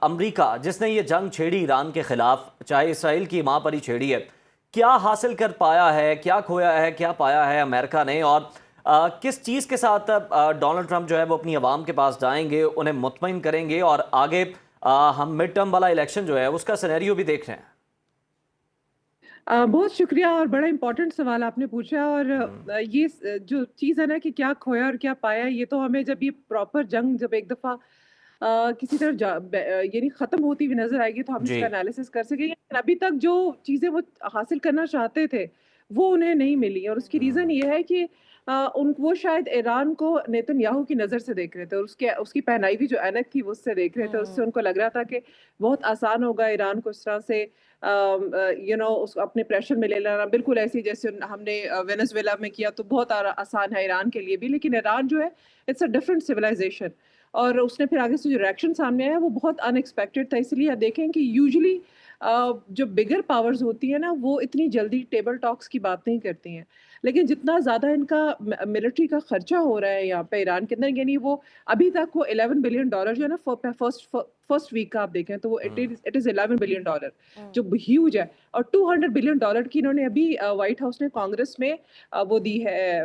امریکہ جس نے یہ جنگ چھیڑی ایران کے خلاف، چاہے اسرائیل کی ماں پر ہی چھیڑی ہے، کیا حاصل کر پایا ہے، کیا کھویا ہے، کیا پایا ہے امریکہ نے؟ اور کس چیز کے ساتھ ڈونلڈ ٹرمپ جو ہے وہ اپنی عوام کے پاس جائیں گے، انہیں مطمئن کریں گے؟ اور آگے ہم مڈ ٹرم والا الیکشن جو ہے اس کا سینیریو بھی دیکھ رہے ہیں۔ بہت شکریہ، اور بڑا امپورٹنٹ سوال آپ نے پوچھا۔ اور یہ جو چیز ہے نا کہ کیا کھویا اور کیا پایا، یہ تو ہمیں جب یہ پراپر جنگ جب ایک دفعہ کسی طرف یعنی ختم ہوتی ہوئی نظر آئے گی تو ہم اس جی کا انالیسس کر سکیں گے۔ لیکن ابھی تک جو چیزیں وہ حاصل کرنا چاہتے تھے وہ انہیں نہیں ملی، اور اس کی ریزن یہ ہے کہ وہ شاید ایران کو نیتن یاہو کی نظر سے دیکھ رہے تھے، اور اس کی پہنائی بھی جو اینک تھی وہ اس سے دیکھ رہے تھے۔ اس سے ان کو لگ رہا تھا کہ بہت آسان ہوگا ایران کو اس طرح سے اس کو اپنے پریشر میں لے لینا، بالکل ایسی جیسے ہم نے وینزویلا میں کیا، تو بہت آسان ہے ایران کے لیے بھی۔ لیکن ایران جو ہے اٹس اے ڈفرنٹ سویلائزیشن، اور اس نے پھر آگے سے جو ریئیکشن سامنے آیا وہ بہت ان ایکسپیکٹڈ تھا۔ اس لیے آپ دیکھیں کہ یوزلی جو بگر پاورز ہوتی ہیں نا وہ اتنی جلدی ٹیبل ٹاکس کی بات نہیں کرتی ہیں، لیکن جتنا زیادہ ان کا ملٹری کا خرچہ ہو رہا ہے یہاں پہ ایران کے اندر، یعنی وہ ابھی تک وہ $11 بلین جو ہے نا فرسٹ ویک کا آپ دیکھیں تو وہ اٹ از $11 بلین، جو ہیوج ہے۔ اور $200 بلین کی انہوں نے ابھی وائٹ ہاؤس نے کانگریس میں وہ دی ہے،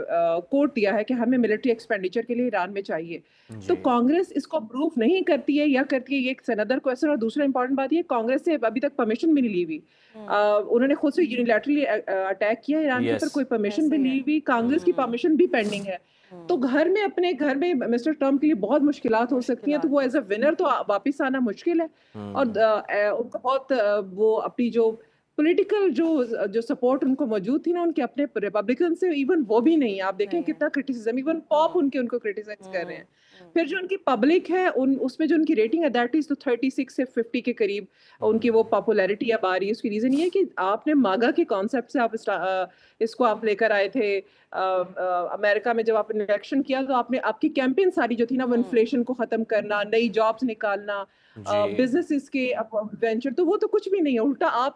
کوٹ دیا ہے کہ ہمیں ملٹری ایکسپینڈیچر کے لیے ایران میں چاہیے۔ تو جی کانگریس اس کو اپروو نہیں کرتی ہے، یا کرتی ہے، یہ ایک سنادر کوسچن۔ اور دوسرا امپورٹنٹ بات یہ، کانگریس سے ابھی تک پرمیشن بھی نہیں لی ہوئی۔ انہوں نے خود سے یونیلیٹرلی اٹیک کیا ایران کے اوپر، یس کوئی پرمیشن بھی نہیں ہوئی، کانگریس کی پرمیشن بھی پینڈنگ ہے۔ تو اپنے گھر میں مسٹر ٹرمپ کے لیے بہت مشکلات ہو سکتی ہیں، تو وہ ایز اے ونر تو واپس آنا مشکل ہے۔ اور ان کو بہت وہ اپنی جو پولیٹیکل جو سپورٹ ان کو موجود تھی نا ان کے اپنے ریپبلکن سے، ایون وہ بھی نہیں ہے۔ آپ دیکھیں کتنا کرٹیسزم، ایون پاپ ان کو کرٹیسائز کر رہے ہیں۔ پھر جو ان کی پبلک ہے اس میں جو ان کی ریٹنگ ہے دیٹ از تو 36 سے 50 کے قریب ان کی وہ پاپولیرٹی اب آ رہی ہے۔ اس کی ریزن یہ ہے کہ آپ نے ماگا کے کانسیپٹ سے آپ اس کو آپ لے کر آئے تھے امریکہ میں، جب آپ نے الیکشن کیا تو آپ کی کیمپین ساری جو تھی نا وہ انفلیشن کو ختم کرنا، نئی جابس نکالنا، جی بزنسز کے وینچر، تو وہ تو کچھ بھی نہیں ہے۔ الٹا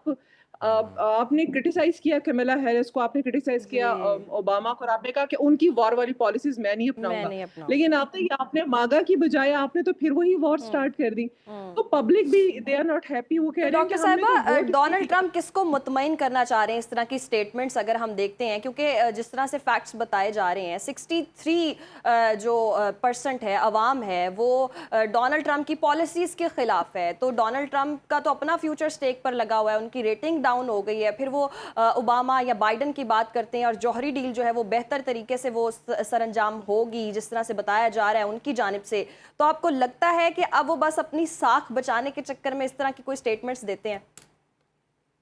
آپ نے کرٹیسائز کیا کمیلا ہیرس کو، آپ نے کرٹیسائز کیا اوباما کو، اور آپ نے کہا کہ ان کی وار والی پالیسیز میں نہیں اپناؤں گا۔ لیکن آپ نے ماگا کی بجائے آپ نے تو پھر وہی وار سٹارٹ کر دی۔ تو پبلک بھی دے آر ناٹ ہیپی، وہ کہہ رہے ہیں کہ ڈاکٹر ہم نے تو صاحبہ، ووٹ ڈونلڈ ٹرمپ کس کو مطمئن کرنا چاہ رہے ہیں اس طرح کی سٹیٹمنٹس اگر ہم دیکھتے ہیں؟ کیونکہ جس طرح سے فیکٹس بتائے جا رہے ہیں، 63 جو پرسنٹ ہے عوام ہے وہ ڈونلڈ ٹرمپ کی پالیسیز کے خلاف ہے۔ تو ڈونلڈ ٹرمپ کا تو اپنا فیوچر سٹیک پر لگا ہوا ہے، ان کی ریٹنگ ڈاؤن ہو گئی ہے۔ پھر وہ اوباما یا بائیڈن کی بات کرتے ہیں، اور جوہری ڈیل جو ہے وہ بہتر طریقے سے وہ سر انجام ہوگی جس طرح سے بتایا جا رہا ہے ان کی جانب سے۔ تو آپ کو لگتا ہے کہ اب وہ بس اپنی ساکھ بچانے کے چکر میں اس طرح کی کوئی سٹیٹمنٹس دیتے ہیں؟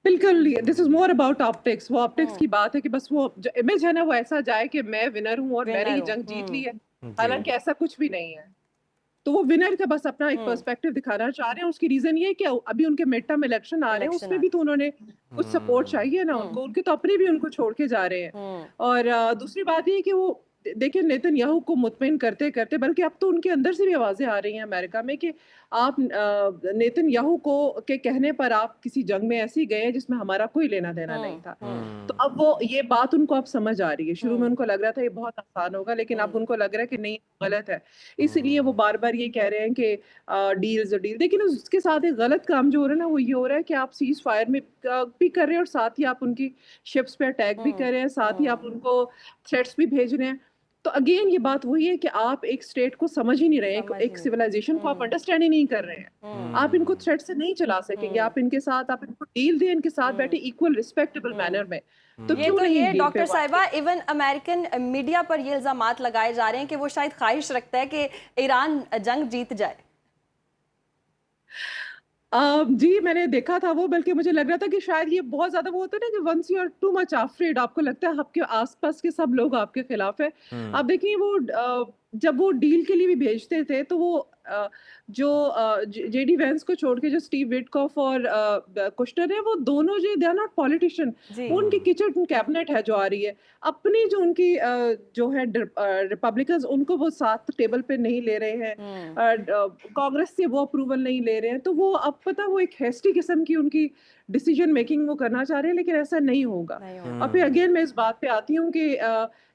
بالکل، دس از مور اباؤٹ آپٹکس۔ وہ آپٹکس کی بات ہے کہ بس وہ جو امیج ہے نا وہ ایسا جائے کہ میں ونر ہوں اور میں نے ونر ہی ہوں۔ جنگ جیت لی ہے، جی حالانکہ ایسا کچھ بھی نہیں ہے۔ تو وہ ونر کا بس اپنا ایک پرسپیکٹو دکھانا چاہ رہے ہیں۔ اس کی ریزن یہ ہے کہ ابھی ان کے مڈ ٹرم الیکشن آ رہے ہیں، اس الیکشن میں بھی تو انہوں نے کچھ سپورٹ چاہیے نا ان کو، ان کے تو اپنے بھی ان کو چھوڑ کے جا رہے ہیں۔ اور دوسری بات یہ کہ وہ دیکھیں نیتن یاہو کو مطمئن کرتے کرتے، بلکہ اب تو ان کے اندر سے بھی آوازیں آ رہی ہیں امریکہ میں کہ آپ نیتن یاہو کو کے کہنے پر آپ کسی جنگ میں ایسی گئے جس میں ہمارا کوئی لینا دینا نہیں تھا۔ تو اب وہ یہ بات ان کو اب سمجھ آ رہی ہے۔ شروع میں ان کو لگ رہا تھا یہ بہت آسان ہوگا، لیکن اب ان کو لگ رہا ہے کہ نہیں، غلط ہے۔ اس لیے وہ بار بار یہ کہہ رہے ہیں کہ ڈیل، لیکن اس کے ساتھ ایک غلط کام جو ہو رہا ہے نا وہ یہ ہو رہا ہے کہ آپ سیز فائر میں بھی کر رہے ہیں، اور ساتھ ہی آپ ان کی شپس پہ اٹیک بھی کر رہے ہیں، ساتھ ہی آپ ان کو تھریٹس بھی بھیج رہے ہیں۔ تو اگین یہ بات وہی ہے کہ آپ ایک اسٹیٹ کو سمجھ ہی نہیں رہے ہیں، ایک سیولائزیشن کو آپ انڈرسٹینڈ ہی نہیں کر رہے ہیں۔ آپ ان کو تھریٹ سے نہیں چلا سکیں گے، آپ ان کو ڈیل دیں، ان کے ساتھ بیٹھے ایکول رسپیکٹیبل مینر میں، تو کیوں نہیں ڈیل پہ ڈاکٹر بات صاحبہ، ایون امریکن میڈیا پر یہ الزامات لگائے جا رہے ہیں کہ وہ شاید خواہش رکھتا ہے کہ ایران جنگ جیت جائے۔ جی میں نے دیکھا تھا وہ، بلکہ مجھے لگ رہا تھا کہ شاید یہ بہت زیادہ وہ ہوتا ہے نا کہ once you are too much afraid, آپ کو لگتا ہے آپ کے آس پاس کے سب لوگ آپ کے خلاف ہے۔ آپ دیکھیں وہ جب وہ ڈیل کے لیے بھی بھیجتے تھے تو وہ جو جے ڈی وینس کو چھوڑ کے جو اسٹیو وٹکاف اور کشنر ہے، وہ دونوں جو دے آر ناٹ پولیٹیشین، وہ ان کی کچن کیبنٹ ہے جو آ رہی ہے۔ اپنی جو ان کی جو ہے ریپبلکنز، ان کو وہ ساتھ ٹیبل پہ نہیں لے رہے ہیں، کانگریس سے وہ اپروول نہیں لے رہے ہیں، تو وہ اب پتہ وہ ایک ہیسٹی قسم کی ان کی ڈیسیجن میکنگ وہ کرنا چاہ رہے ہیں، لیکن ایسا نہیں ہوگا۔ اور پھر اگین میں اس بات پہ آتی ہوں کہ